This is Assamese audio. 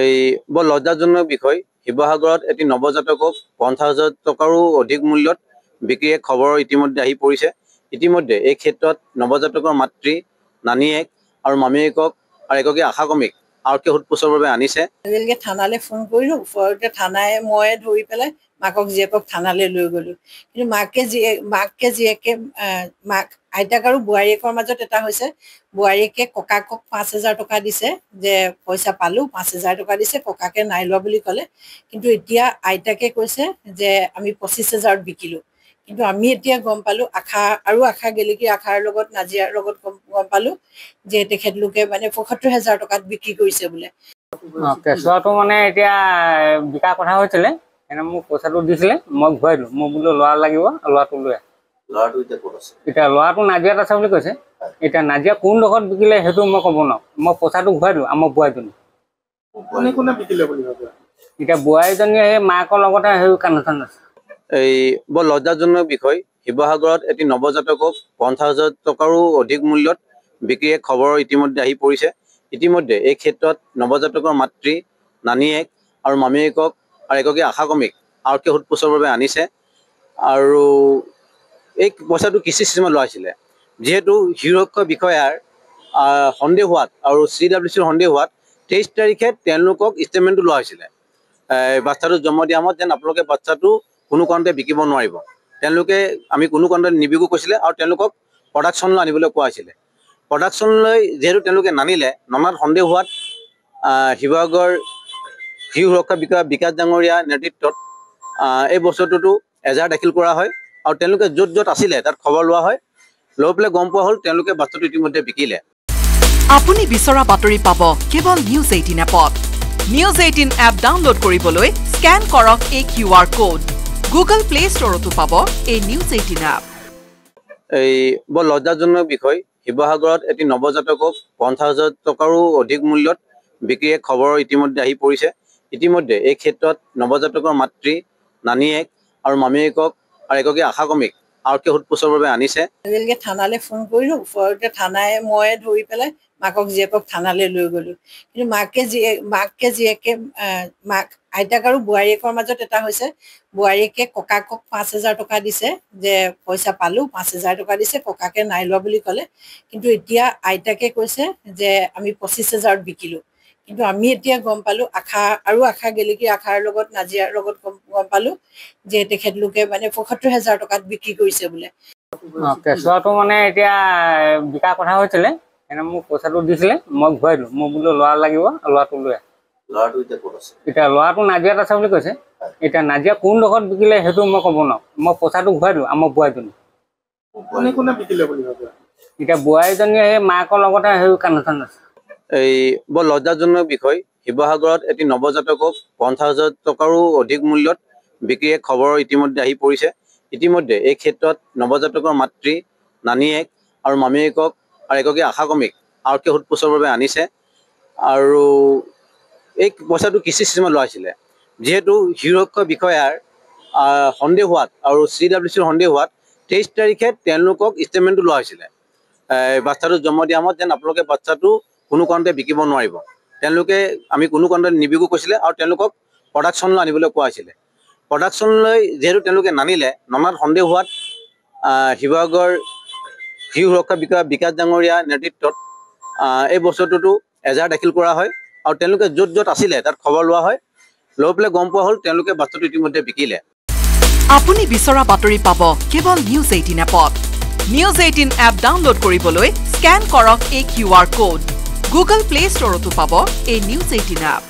এই বৰ লজ্জাজনক বিষয় শিৱসাগৰত এটি নৱজাতকক 50,000 টকাৰো অধিক মূল্যত বিক্ৰীৰ খবৰ ইতিমধ্যে আহি পৰিছে। ইতিমধ্যে এই ক্ষেত্ৰত নৱজাতকৰ মাতৃ, নানীয়েক আৰু মামীয়েকক আৰু এগৰাকী আশাকৰ্মীক আৰক্ষী সোধপোছৰ বাবে আনিছে। আজিলৈকে থানালৈ ফোন কৰিলোঁ, থানাই মই ধৰি পেলাই মাকক জীয়েকক থানালৈ লৈ গ'লোঁ। কিন্তু মাকে জীয়েকে আইতাক আৰু বোৱাৰীয়েকৰ মাজত এটা হৈছে, বোৱাৰীয়েকে ককাকক 5,000 টকা দিছে যে পইচা পালোঁ, 5,000 টকা দিছে, ককাকে নাই লোৱা বুলি ক'লে। কিন্তু এতিয়া আইতাকে কৈছে যে আমি 25,000ত বিকিলোঁ। কিন্তু আমি এতিয়া গম পালোঁ, আশা গেলেকী আশাৰ লগত নাজিয়াৰ লগত গম পালোঁ যে তেখেতলোকে মানে 75,000 টকাত বিক্ৰী কৰিছে বোলে। কেঁচুৱাটো মানে এতিয়া বিকা কথা হৈছিলে, এনে মোক পইচাটো দিছিলে, মই ঘূৰাই দিলোঁ। মই বোলো ল'ৰা লাগিব, ল'ৰাটো লৈ এতিয়া ল'ৰাটো নাজিয়াত আছে বুলি কৈছে। এতিয়া নাজিয়া কোনডোখৰত বিকিলে সেইটো মই ক'ব নোৱাৰোঁ। মই পইচাটো ঘূৰাই দিলোঁ, আমাৰ বোৱাৰীজনী। এতিয়া বোৱাৰীজনীয়ে সেই মাকৰ লগতে সেই কানেকশ্যন আছে। এই বৰ লজ্জাজনক বিষয় শিৱসাগৰত এটি নৱজাতকক 50,000 টকাৰো অধিক মূল্যত বিক্ৰীৰ খবৰ ইতিমধ্যে আহি পৰিছে। ইতিমধ্যে এই ক্ষেত্ৰত নৱজাতকৰ মাতৃ, নানীয়েক আৰু মামীয়েকক আৰু এগৰাকী আশাকৰ্মীক আৰক্ষী সোধপোছৰ বাবে আনিছে। আৰু এই পইচাটো কিস্তি চিষ্টেমত লোৱা হৈছিলে। যিহেতু সুৰক্ষা বিষয়াৰ সন্দেহ হোৱাত আৰু CWCৰ সন্দেহ হোৱাত 23 তাৰিখে তেওঁলোকক ষ্টেটমেণ্টটো লোৱা হৈছিলে। বাচ্চাটো জন্ম দিয়া সময়ত যেন আপোনালোকে বাচ্চাটো কোনো কাৰণতে বিকিব নোৱাৰিব, তেওঁলোকে আমি কোনো কাৰণতে নিবিকো কৈছিলে। আৰু তেওঁলোকক প্ৰডাকশ্যনলৈ আনিবলৈ কোৱা হৈছিলে। প্ৰডাকশ্যনলৈ যিহেতু তেওঁলোকে নানিলে, ননাত সন্দেহ হোৱাত শিৱসাগৰ শিশু সুৰক্ষা বিষয়া বিকাশ ডাঙৰীয়া নেতৃত্বত এই বস্তুটোতো এজাহাৰ দাখিল কৰা হয়। আৰু তেওঁলোকে য'ত য'ত আছিলে তাত খবৰ লোৱা হয়। লৈ পেলাই গম পোৱা হ'ল তেওঁলোকে বস্তুটো ইতিমধ্যে বিকিলে। আপুনি বিচৰা বাতৰি পাব কেৱল নিউজ 18 এপত। নিউজ 18 এপ ডাউনলোড কৰিবলৈ স্কেন কৰক এই QR কোড। গুগল প্লে ষ্টৰতো পাব এই নিউজ 18 এপ। এই বৰ লজ্জাজনক বিষয় শিৱসাগৰত এটি নৱজাতকক 50,000 টকাৰো অধিক মূল্যত বিক্ৰীৰ খবৰ ইতিমধ্যে আহি পৰিছে। ইতিমধ্যে এই ক্ষেত্ৰত নৱজাতকৰ মাতৃ, নানীয়েক আৰু মামীয়েকক আৰু এগৰাকী আশাকৰ্মীক আৰক্ষী সোধপোছৰ বাবে আনিছে। আজিলৈকে থানালৈ ফোন কৰিলোঁ, থানাই মই ধৰি পেলাই মাকক জীয়েকক থানালৈ লৈ গ'লোঁ। কিন্তু মাকে জীয়েকে আইতাক আৰু বোৱাৰীয়েকৰ মাজত এটা হৈছে, বোৱাৰীয়েকে ককাকক 5,000 টকা দিছে যে পইচা পালোঁ, 5,000 টকা দিছে, ককাকে নাই লোৱা বুলি ক'লে। কিন্তু এতিয়া আইতাকে কৈছে যে আমি 25,000ত বিকিলোঁ। কিন্তু আমি এতিয়া গম পালোঁ, আশা গেলেকী আশাৰ লগত নাজিয়াৰ লগত গম পালোঁ যে তেখেতলোকে মানে 75,000 টকাত বিক্ৰী কৰিছে বোলে। কেঁচুৱাটো মানে এতিয়া বিকা কথা হৈছিলে, এনে মোক পইচাটো দিছিলে, মই ঘূৰাই দিলোঁ। মই বোলো ল'ৰা লাগিব, ল'ৰাটো লৈ এতিয়া ল'ৰাটো নাজিয়াত আছে বুলি কৈছে। এতিয়া নাজিয়া কোনডোখৰত বিকিলে সেইটো মই ক'ব নোৱাৰোঁ। মই পইচাটো ঘূৰাই দিলোঁ, আমাৰ বোৱাৰীজনী। এতিয়া বোৱাৰীজনীয়ে সেই মাকৰ লগতে সেই কানেকশ্যন আছে। এই বৰ লজ্জাজনক বিষয় শিৱসাগৰত এটি নৱজাতকক 50,000 টকাৰো অধিক মূল্যত বিক্ৰীৰ খবৰ ইতিমধ্যে আহি পৰিছে। ইতিমধ্যে এই ক্ষেত্ৰত নৱজাতকৰ মাতৃ, নানীয়েক আৰু মামীয়েকক আৰু এগৰাকী আশাকৰ্মীক আৰক্ষী সোধপোছৰ বাবে আনিছে। আৰু এই পইচাটো কিস্তি চিষ্টেমত লোৱা হৈছিলে। যিহেতু সুৰক্ষা বিষয়াৰ সন্দেহ হোৱাত আৰু CWCৰ সন্দেহ হোৱাত 23 তাৰিখে তেওঁলোকক ষ্টেটমেণ্টটো লোৱা হৈছিলে। বাচ্চাটো জন্ম দিয়া সময়ত যেন আপোনালোকে বাচ্চাটো কোনো কাৰণতে বিকিব নোৱাৰিব, তেওঁলোকে আমি কোনো কাৰণতে নিবিকো কৈছিলে। আৰু তেওঁলোকক প্ৰডাকশ্যনলৈ আনিবলৈ কোৱা হৈছিলে। প্ৰডাকশ্যনলৈ যিহেতু তেওঁলোকে নানিলে, ননাত সন্দেহ হোৱাত শিৱসাগৰ শিশু সুৰক্ষা বিষয়া বিকাশ ডাঙৰীয়া নেতৃত্বত এই বস্তুটোতো এজাহাৰ দাখিল কৰা হয়। আৰু তেওঁলোকে য'ত য'ত আছিলে তাত খবৰ লোৱা হয়। লৈ পেলাই গম পোৱা হ'ল তেওঁলোকে বস্তুটো ইতিমধ্যে বিকিলে। আপুনি বিচৰা বাতৰি পাব কেৱল নিউজ 18 এপত। নিউজ 18 এপ ডাউনলোড কৰিবলৈ স্কেন কৰক এই QR কোড। গুগল প্লে ষ্টৰতো পাব এই নিউজ 18 এপ।